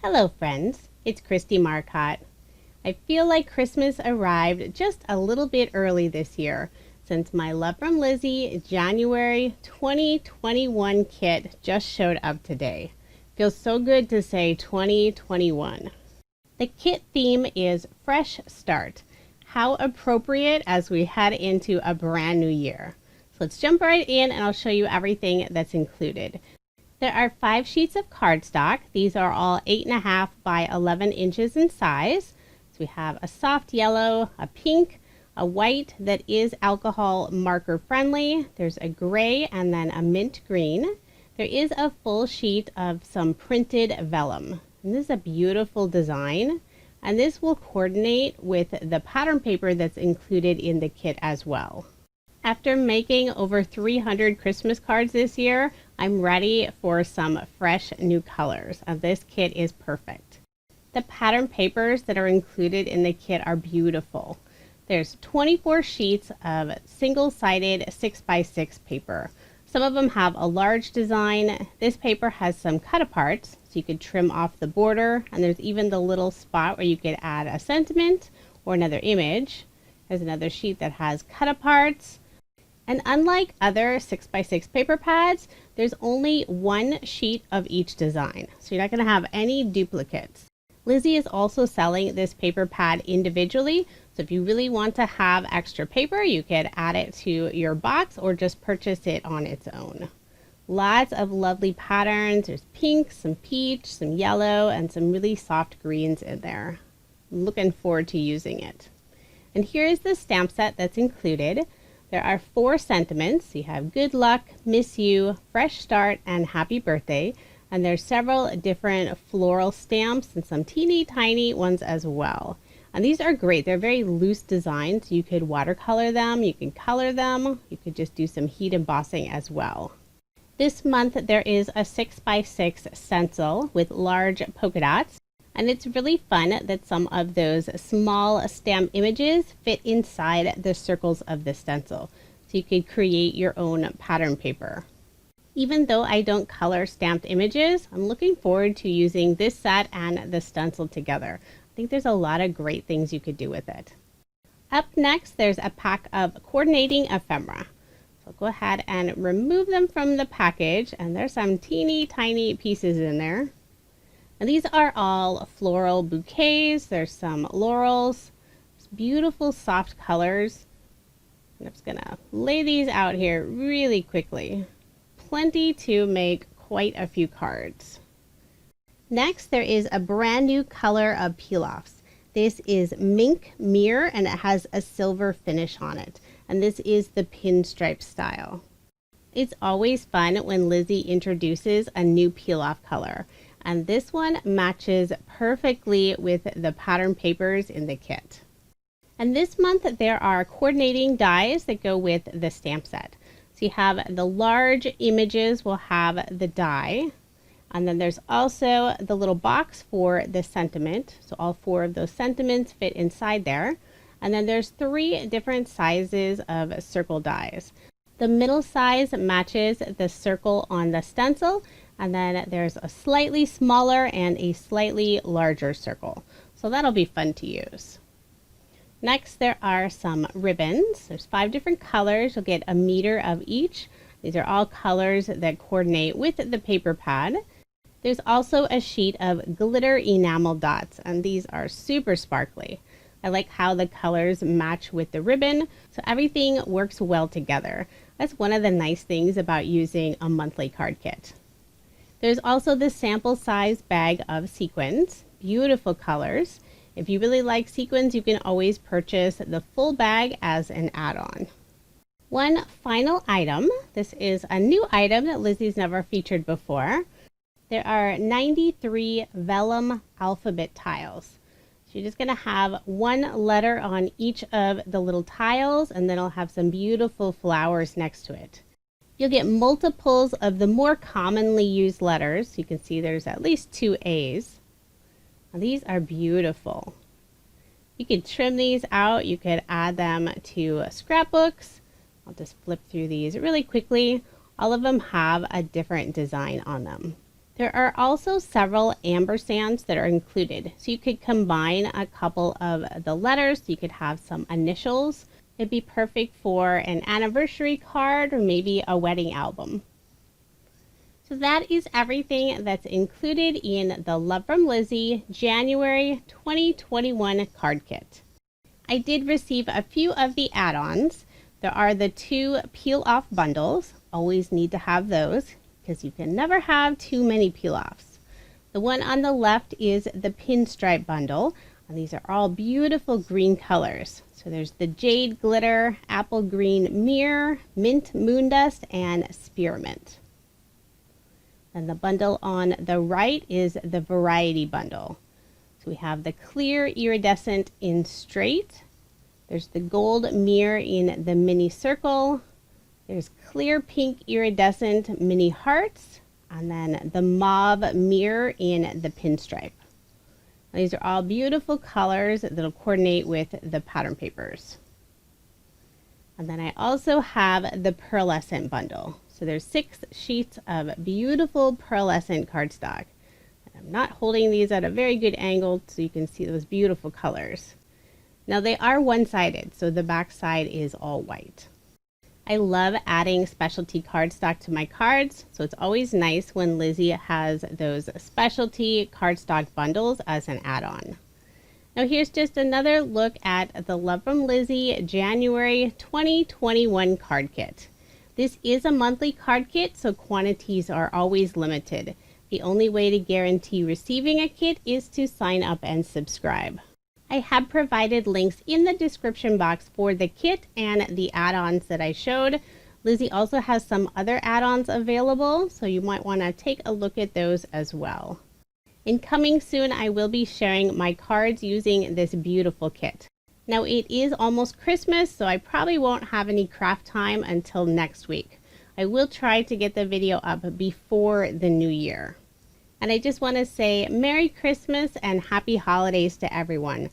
Hello friends, it's Kristie Marcotte. I feel like Christmas arrived just a little bit early this year since my Love From Lizi January 2021 kit just showed up today. Feels so good to say 2021. The kit theme is Fresh Start. How appropriate as we head into a brand new year. So let's jump right in and I'll show you everything that's included. There are 5 sheets of cardstock. These are all 8.5 by 11 inches in size. So we have a soft yellow, a pink, a white that is alcohol marker friendly. There's a gray and then a mint green. There is a full sheet of some printed vellum. And this is a beautiful design. And this will coordinate with the pattern paper that's included in the kit as well. After making over 300 Christmas cards this year, I'm ready for some fresh new colors, and this kit is perfect. The pattern papers that are included in the kit are beautiful. There's 24 sheets of single-sided 6x6 paper. Some of them have a large design. This paper has some cut-aparts, so you could trim off the border, and there's even the little spot where you could add a sentiment or another image. There's another sheet that has cut-aparts. And unlike other 6x6 paper pads, there's only one sheet of each design. So you're not going to have any duplicates. Lizi is also selling this paper pad individually. So if you really want to have extra paper, you could add it to your box or just purchase it on its own. Lots of lovely patterns. There's pink, some peach, some yellow, and some really soft greens in there. I'm looking forward to using it. And here is the stamp set that's included. There are 4 sentiments. You have good luck, miss you, fresh start, and happy birthday. And there's several different floral stamps and some teeny tiny ones as well. And these are great. They're very loose designs. You could watercolor them, you can color them, you could just do some heat embossing as well. This month there is a 6x6 stencil with large polka dots. And it's really fun that some of those small stamp images fit inside the circles of the stencil. So you could create your own pattern paper. Even though I don't color stamped images, I'm looking forward to using this set and the stencil together. I think there's a lot of great things you could do with it. Up next, there's a pack of coordinating ephemera. So go ahead and remove them from the package, and there's some teeny tiny pieces in there. And these are all floral bouquets. There's some laurels, beautiful soft colors. I'm just gonna lay these out here really quickly. Plenty to make quite a few cards. Next, there is a brand new color of peel-offs. This is Mink Mirror and it has a silver finish on it. And this is the pinstripe style. It's always fun when Lizi introduces a new peel-off color. And this one matches perfectly with the pattern papers in the kit. And this month there are coordinating dies that go with the stamp set. So you have the large images will have the die. And then there's also the little box for the sentiment. So all 4 of those sentiments fit inside there. And then there's 3 different sizes of circle dies. The middle size matches the circle on the stencil. And then there's a slightly smaller and a slightly larger circle. So that'll be fun to use. Next, there are some ribbons. There's 5 different colors. You'll get a meter of each. These are all colors that coordinate with the paper pad. There's also a sheet of glitter enamel dots, and these are super sparkly. I like how the colors match with the ribbon, so everything works well together. That's one of the nice things about using a monthly card kit. There's also the sample size bag of sequins, beautiful colors. If you really like sequins, you can always purchase the full bag as an add-on. One final item, this is a new item that Lizi's never featured before. There are 93 vellum alphabet tiles. So you're just going to have 1 letter on each of the little tiles, and then it'll have some beautiful flowers next to it. You'll get multiples of the more commonly used letters. You can see there's at least 2 A's. Now, these are beautiful. You could trim these out. You could add them to scrapbooks. I'll just flip through these really quickly. All of them have a different design on them. There are also several ampersands that are included, so you could combine a couple of the letters. You could have some initials. It'd be perfect for an anniversary card or maybe a wedding album. So that is everything that's included in the Love From Lizi January 2021 card kit. I did receive a few of the add-ons. There are the 2 peel-off bundles. Always need to have those because you can never have too many peel-offs. The one on the left is the pinstripe bundle, and these are all beautiful green colors. So there's the jade glitter, apple green mirror, mint moondust, and spearmint. And the bundle on the right is the variety bundle. So we have the clear iridescent in straight. There's the gold mirror in the mini circle. There's clear pink iridescent mini hearts. And then the mauve mirror in the pinstripe. These are all beautiful colors that'll coordinate with the pattern papers. And then I also have the pearlescent bundle. So there's 6 sheets of beautiful pearlescent cardstock. And I'm not holding these at a very good angle so you can see those beautiful colors. Now they are one-sided, so the back side is all white. I love adding specialty cardstock to my cards, so it's always nice when Lizi has those specialty cardstock bundles as an add-on. Now here's just another look at the Love From Lizi January 2021 card kit. This is a monthly card kit, so quantities are always limited. The only way to guarantee receiving a kit is to sign up and subscribe. I have provided links in the description box for the kit and the add-ons that I showed. Lizi also has some other add-ons available, so you might want to take a look at those as well. In coming soon, I will be sharing my cards using this beautiful kit. Now it is almost Christmas, so I probably won't have any craft time until next week. I will try to get the video up before the new year. And I just want to say Merry Christmas and Happy Holidays to everyone.